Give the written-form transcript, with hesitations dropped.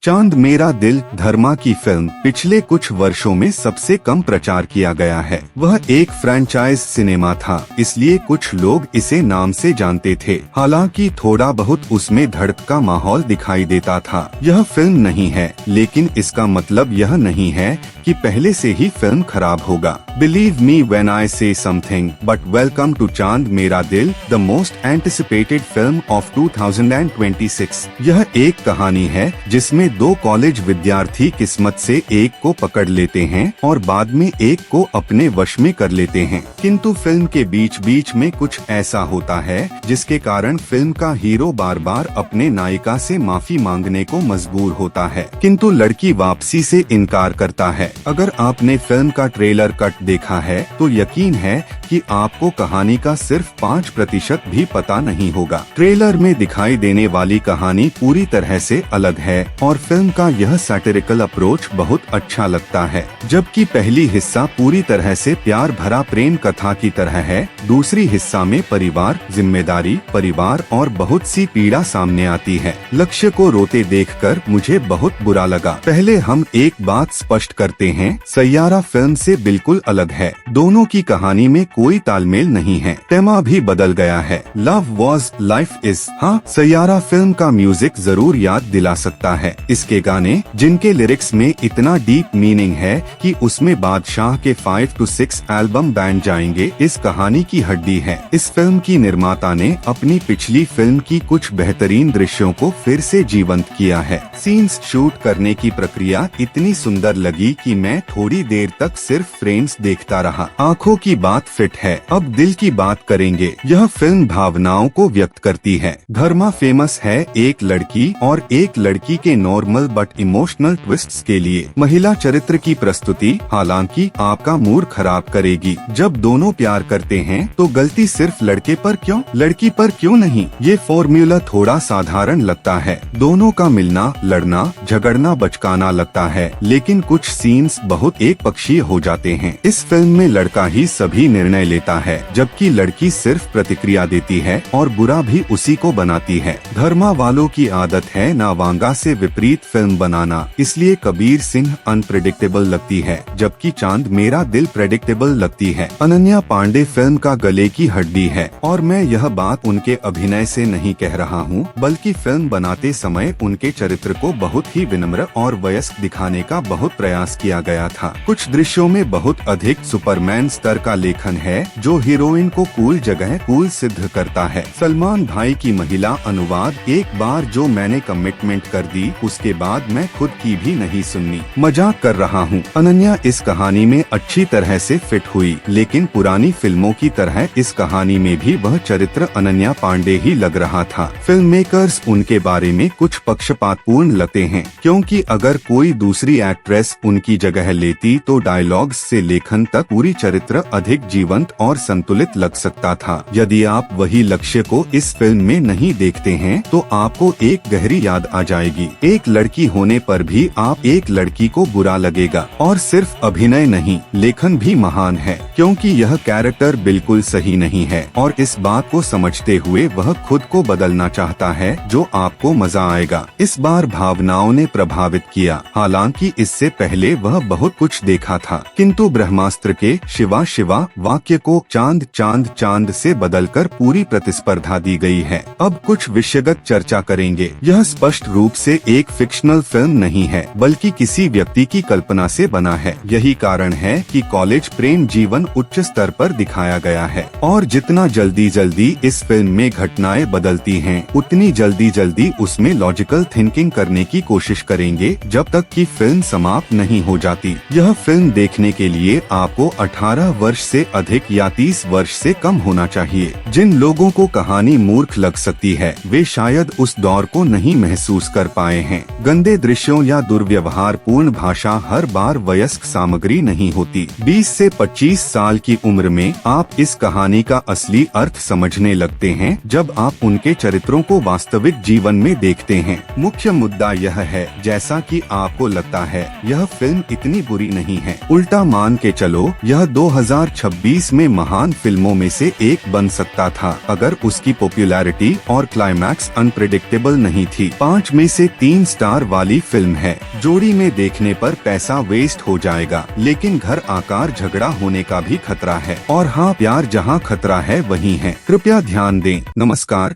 चांद मेरा दिल धर्मा की फिल्म पिछले कुछ वर्षों में सबसे कम प्रचार किया गया है। वह एक फ्रेंचाइज सिनेमा था, इसलिए कुछ लोग इसे नाम से जानते थे। हालांकि थोड़ा बहुत उसमें धड़क का माहौल दिखाई देता था। यह फिल्म नहीं है, लेकिन इसका मतलब यह नहीं है कि पहले से ही फिल्म खराब होगा। बिलीव मी व्हेन आई से समथिंग, बट वेलकम टू चांद मेरा दिल, the most anticipated film of 2026। यह एक कहानी है जिसमें दो कॉलेज विद्यार्थी किस्मत से एक को पकड़ लेते हैं और बाद में एक को अपने वश में कर लेते हैं। किंतु फिल्म के बीच बीच में कुछ ऐसा होता है जिसके कारण फिल्म का हीरो बार बार अपने नायिका से माफी मांगने को मजबूर होता है, किंतु लड़की वापसी से इनकार करता है। अगर आपने फिल्म का ट्रेलर कट देखा है तो यकीन है कि आपको कहानी का सिर्फ 5% भी पता नहीं होगा। ट्रेलर में दिखाई देने वाली कहानी पूरी तरह से अलग है और फिल्म का यह सैटिरिकल अप्रोच बहुत अच्छा लगता है। जबकि पहली हिस्सा पूरी तरह से प्यार भरा प्रेम कथा की तरह है, दूसरी हिस्सा में परिवार, जिम्मेदारी, परिवार और बहुत सी पीड़ा सामने आती है। लक्ष्य को रोते देखकर मुझे बहुत बुरा लगा। पहले हम एक बात स्पष्ट करते हैं, सैयारा फिल्म से बिल्कुल अलग है। दोनों की कहानी में कोई तालमेल नहीं है, तेमा भी बदल गया है। Love was life is. हाँ, सैयारा फिल्म का म्यूजिक जरूर याद दिला सकता है। इसके गाने, जिनके लिरिक्स में इतना डीप मीनिंग है कि उसमें बादशाह के 5 to 6 एल्बम बैन जाएंगे, इस कहानी की हड्डी है। इस फिल्म की निर्माता ने अपनी पिछली फिल्म की कुछ बेहतरीन दृश्यों को फिर से जीवंत किया है। सीन्स शूट करने की प्रक्रिया इतनी सुंदर लगी कि मैं थोड़ी देर तक सिर्फ फ्रेम्स देखता रहा। आंखों की बात फिट है, अब दिल की बात करेंगे। यह फिल्म भावनाओं को व्यक्त करती है। धर्मा फेमस है एक लड़की और एक लड़की के नॉर्मल बट इमोशनल ट्विस्ट्स के लिए। महिला चरित्र की प्रस्तुति हालांकि आपका मूड खराब करेगी। जब दोनों प्यार करते हैं तो गलती सिर्फ लड़के पर क्यों, लड़की पर क्यों नहीं? ये फॉर्मूला थोड़ा साधारण लगता है। दोनों का मिलना, लड़ना, झगड़ना बचकाना लगता है, लेकिन कुछ सीन्स बहुत एक पक्षीय हो जाते हैं। इस फिल्म में लड़का ही सभी निर्णय लेता है, जबकि लड़की सिर्फ प्रतिक्रिया देती है और बुरा भी उसी को बनाती है। धर्मा वालों की आदत है नावांगा से विपरीत फिल्म बनाना, इसलिए कबीर सिंह अनप्रेडिक्टेबल लगती है, जबकि चांद मेरा दिल प्रेडिक्टेबल लगती है। अनन्या पांडे फिल्म का गले की हड्डी है और मैं यह बात उनके अभिनय से नहीं कह रहा हूँ, बल्कि फिल्म बनाते समय उनके चरित्र को बहुत ही विनम्र और वयस्क दिखाने का बहुत प्रयास किया गया था। कुछ दृश्यों में बहुत अधिक सुपरमैन स्तर का लेखन है, जो हीरोइन को कूल जगह कूल सिद्ध करता है। सलमान भाई की महिला अनुवाद, एक बार जो मैंने कमिटमेंट कर दी उसके बाद मैं खुद की भी नहीं सुननी। मजाक कर रहा हूँ। अनन्या इस कहानी में अच्छी तरह से फिट हुई, लेकिन पुरानी फिल्मों की तरह इस कहानी में भी वह चरित्र अनन्या पांडे ही लग रहा था। फिल्म मेकर्स उनके बारे में कुछ पक्षपातपूर्ण लगते हैं, क्योंकि अगर कोई दूसरी एक्ट्रेस उनकी जगह लेती तो डायलॉग्स से लेखन तक पूरी चरित्र अधिक जीवंत और संतुलित लग सकता था। यदि आप वही लक्ष्य को इस फिल्म में नहीं देखते हैं तो आपको एक गहरी याद आ जाएगी। एक लड़की होने पर भी आप एक लड़की को बुरा लगेगा। और सिर्फ अभिनय नहीं, लेखन भी महान है, क्योंकि यह कैरेक्टर बिल्कुल सही नहीं है और इस बात को समझते हुए वह खुद को बदलना चाहता है, जो आपको मजा आएगा। इस बार भावनाओं ने प्रभावित किया, हालांकि इससे पहले वह बहुत कुछ देखा था, किंतु ब्रह्मास्त्र के शिवा शिवा वाक्य को चांद चांद चांद से बदलकर पूरी प्रतिस्पर्धा दी गई है। अब कुछ विषयगत चर्चा करेंगे। यह स्पष्ट रूप से एक फिक्शनल फिल्म नहीं है, बल्कि किसी व्यक्ति की कल्पना से बना है। यही कारण है कि कॉलेज प्रेम जीवन उच्च स्तर पर दिखाया गया है और जितना जल्दी जल्दी इस फिल्म में घटनाएं बदलती हैं, उतनी जल्दी जल्दी उसमें लॉजिकल थिंकिंग करने की कोशिश करेंगे जब तक कि फिल्म समाप्त नहीं हो जाती। यह फिल्म देखने के लिए आपको 18 वर्ष से अधिक या 30 वर्ष से कम होना चाहिए। जिन लोगों को कहानी मूर्ख लग सकती है, वे शायद उस दौर को नहीं महसूस कर पाए हैं। गंदे दृश्यों या दुर्व्यवहार पूर्ण भाषा हर बार वयस्क सामग्री नहीं होती। 20 से 25 साल की उम्र में आप इस इस कहानी का असली अर्थ समझने लगते हैं जब आप उनके चरित्रों को वास्तविक जीवन में देखते हैं। मुख्य मुद्दा यह है, जैसा कि आपको लगता है यह फिल्म इतनी बुरी नहीं है। उल्टा मान के चलो, यह 2026 में महान फिल्मों में से एक बन सकता था अगर उसकी पॉपुलैरिटी और क्लाइमैक्स अनप्रेडिक्टेबल नहीं थी। 5 में से 3 स्टार वाली फिल्म है। जोड़ी में देखने पर पैसा वेस्ट हो जाएगा, लेकिन घर आकार झगड़ा होने का भी खतरा है। और हाँ, प्यार जहाँ खतरा है वहीं है। कृपया ध्यान दें। नमस्कार।